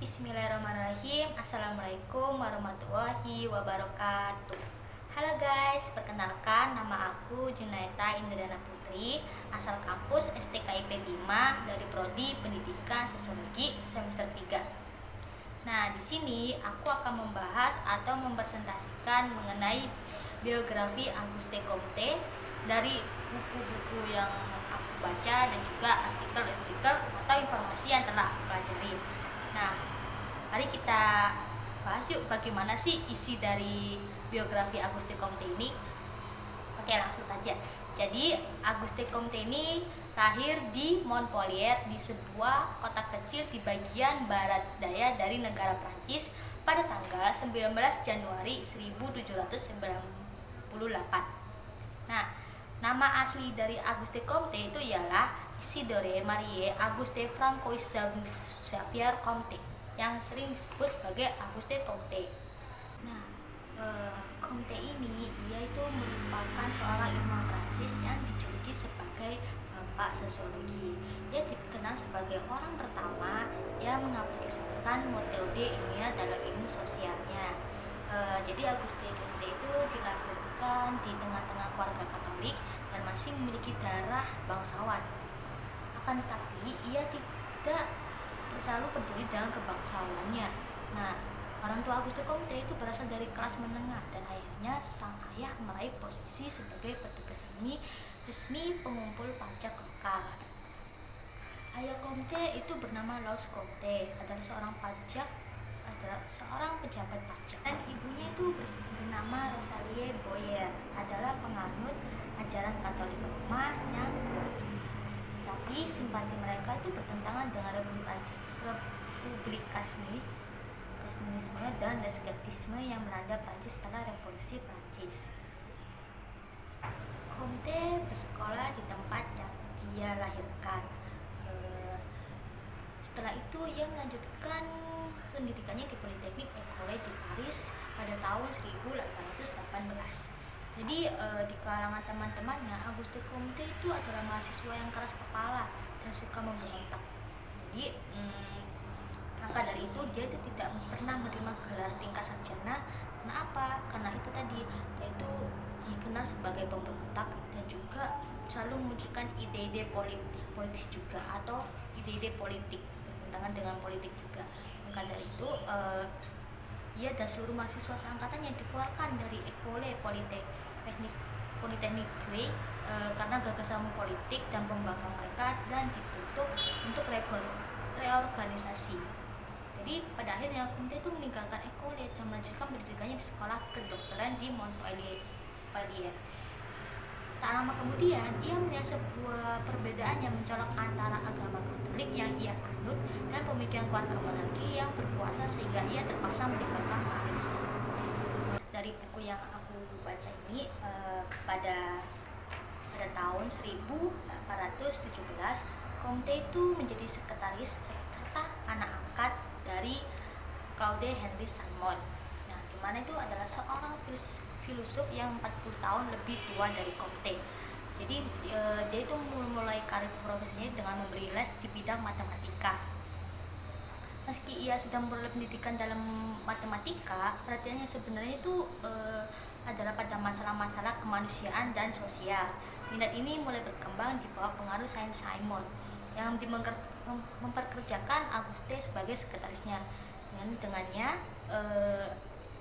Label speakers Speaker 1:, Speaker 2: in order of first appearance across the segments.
Speaker 1: Bismillahirrahmanirrahim. Assalamualaikum warahmatullahi wabarakatuh. Halo guys, perkenalkan nama aku Junaita Indriana Putri, asal kampus STKIP Bima dari Prodi Pendidikan Sosiologi semester 3. Nah, di sini aku akan membahas atau mempresentasikan mengenai biografi Auguste Comte dari buku-buku yang aku baca dan juga artikel-artikel atau informasi yang telah aku pelajari. Nah, mari kita bahas yuk bagaimana sih isi dari biografi Auguste Comte ini. Oke, langsung saja. Jadi Auguste Comte ini lahir di Montpellier, di sebuah kota kecil di bagian barat daya dari negara Prancis pada tanggal 19 Januari 1798. Nah, nama asli dari Auguste Comte itu ialah Isidore Marie Auguste Francois Xavier Comte, yang sering disebut sebagai Auguste Comte. Nah, Comte ini ia itu merupakan seorang ilmuwan Pransis yang dijuluki sebagai bapak sosiologi. Dia dikenal sebagai orang pertama yang mengaplikasikan metode ilmiah dalam ilmu sosialnya. Jadi Auguste Comte itu dilahirkan di tengah-tengah keluarga Katolik dan masih memiliki darah bangsawan. Akan tetapi ia tidak terlalu peduli dengan kebangsawannya. Nah, orang tua Auguste Comte itu berasal dari kelas menengah dan akhirnya sang ayah meraih posisi sebagai petugas resmi pengumpul pajak lokal. Ayah Comte itu bernama Louis Comte, adalah seorang pejabat pajak, dan ibunya itu bernama Rosalie Boyer, adalah penganut ajaran Katolik Roma yang tapi simpati mereka itu bertentangan dengan republikanisme dan skeptisme yang melanda Prancis setelah Revolusi Prancis. Comte bersekolah di tempat yang dia lahirkan. Setelah itu ia melanjutkan pendidikannya di Politeknik École di Paris pada tahun 1818. Jadi di kalangan teman-temannya, Auguste Comte itu adalah mahasiswa yang keras kepala dan suka memberontak. Jadi maka dari itu dia itu tidak pernah menerima gelar tingkat sarjana. Kenapa? Karena itu tadi dia itu dikenal sebagai pemberontak dan juga selalu memunculkan ide-ide politis juga atau ide-ide politik bertentangan dengan politik juga. Maka dari itu ia dan seluruh mahasiswa seangkatannya dikeluarkan dari École Polytechnique karena gagasan politik dan pembangkang mereka dan ditutup untuk reorganisasi. Jadi pada akhirnya Comte itu meninggalkan École dan melanjutkan pendidikannya di sekolah kedokteran di Montpellier. Tak lama kemudian ia melihat sebuah perbedaan yang mencolok antara agama Katolik yang ia anut dan pemikiran keluarga monarki yang berkuasa, sehingga ia terpaksa meninggalkan Paris. Dari buku yang aku baca ini, pada tahun 1817 Comte itu menjadi sekretaris serta anak angkat dari Claude Henry Salmon. Nah, dimana itu adalah seorang filosof yang 40 tahun lebih tua dari Comte. Jadi dia itu memulai karir profesinya dengan memberi les di bidang matematika. Meski ia sudah memperoleh pendidikan dalam matematika, perhatiannya sebenarnya itu adalah pada masalah-masalah kemanusiaan dan sosial. Minat ini mulai berkembang di bawah pengaruh Saint-Simon yang memperkerjakan Auguste sebagai sekretarisnya. Dengannya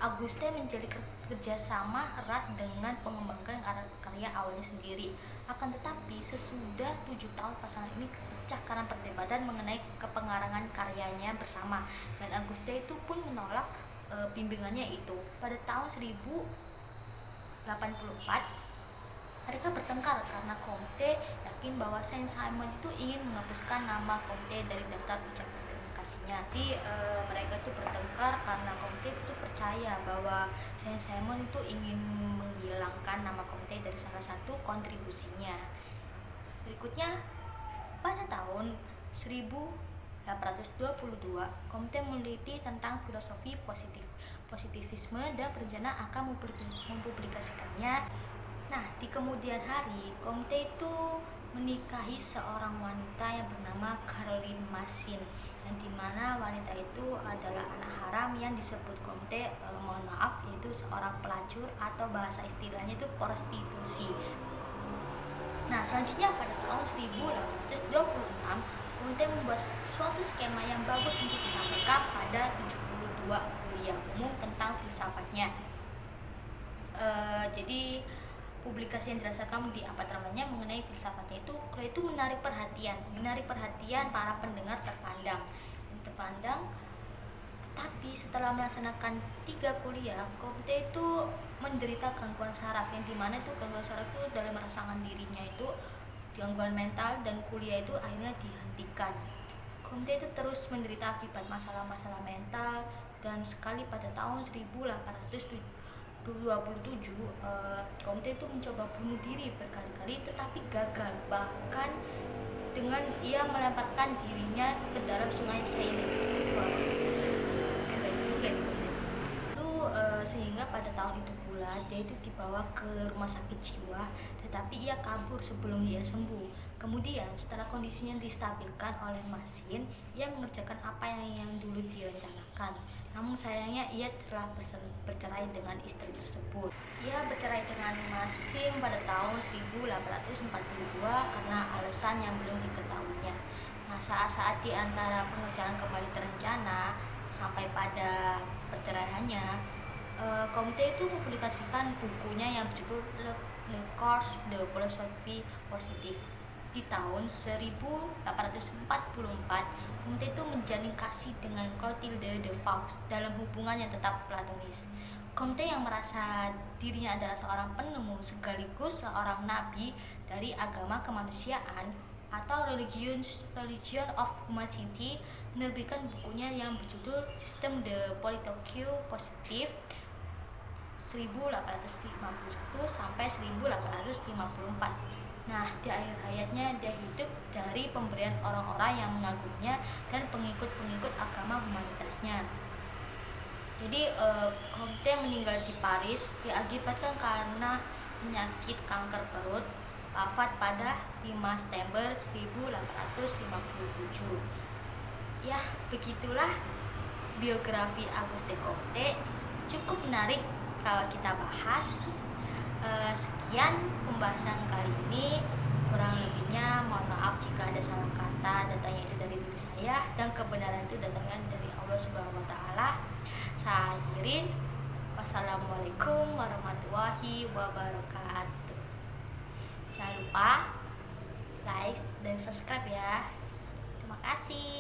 Speaker 1: Auguste menjadi kerjasama erat dengan pengembangkan karya awalnya sendiri. Akan tetapi sesudah 7 tahun pasangan ini pecah karena perdebatan mengenai kepengarangan karyanya bersama, dan Auguste itu pun menolak bimbingannya itu. Pada tahun 1084 mereka bertengkar karena Comte yakin bahwa Saint-Simon itu ingin menghapuskan nama Comte dari daftar ucapan terima kasihnya. Jadi mereka itu bertengkar karena Comte itu percaya bahwa Saint-Simon itu ingin menghilangkan nama Comte dari salah satu kontribusinya. Berikutnya, pada tahun 1822 Comte meneliti tentang filosofi positivisme dan berencana akan mempublikasikannya. Nah, di kemudian hari Comte itu menikahi seorang wanita yang bernama Caroline Massin, yang dimana wanita itu itu adalah anak haram yang disebut Comte, mohon maaf, yaitu seorang pelacur atau bahasa istilahnya itu prostitusi. Nah, selanjutnya pada tahun 1826, Comte membuat suatu skema yang bagus untuk disampaikan pada 72 kuliah umum tentang filsafatnya. Jadi publikasi yang dirasakan di abad ramalannya mengenai filsafatnya itu menarik perhatian para pendengar terpandang. Tapi setelah melaksanakan 3 kuliah, Comte itu menderita gangguan saraf, yang dimana itu gangguan saraf itu dalam merasakan dirinya itu gangguan mental, dan kuliah itu akhirnya dihentikan. Comte itu terus menderita akibat masalah-masalah mental, dan sekali pada tahun 1827 Comte itu mencoba bunuh diri berkali-kali tetapi gagal, bahkan dengan ia melemparkan dirinya ke dalam sungai Seine. Sehingga pada tahun itu pula dia itu dibawa ke rumah sakit jiwa, tetapi ia kabur sebelum dia sembuh. Kemudian setelah kondisinya distabilkan oleh mesin, ia mengerjakan apa yang dulu direncanakan. Namun sayangnya ia telah bercerai dengan istri tersebut. Ia bercerai dengan mesin pada tahun 1842 karena alasan yang belum diketahuinya. Nah, saat-saat di antara pengerjaan kembali terencana sampai pada perceraiannya, Comte itu mempublikasikan bukunya yang berjudul Le Cours de Philosophie Positive. Di tahun 1844, Comte itu menjalin kasih dengan Clotilde de Vaux dalam hubungan yang tetap platonis. Comte yang merasa dirinya adalah seorang penemu sekaligus seorang nabi dari agama kemanusiaan atau Religion of Humanity, menerbitkan bukunya yang berjudul Système de Politique Positive 1851 sampai 1854. Nah, di akhir hayatnya dia hidup dari pemberian orang-orang yang mengagumnya dan pengikut-pengikut agama humanitarisnya. Jadi Comte meninggal di Paris diakibatkan karena penyakit kanker perut, wafat pada 5 September 1857. Ya, begitulah biografi Auguste Comte. Cukup menarik kalau kita bahas. Sekian pembahasan kali ini, kurang lebihnya mohon maaf jika ada salah kata. Datanya itu dari diri saya dan kebenaran itu datangnya dari Allah Subhanahu wa taala. Saya akhirin, wassalamualaikum warahmatullahi wabarakatuh. Jangan lupa like dan subscribe ya. Terima kasih.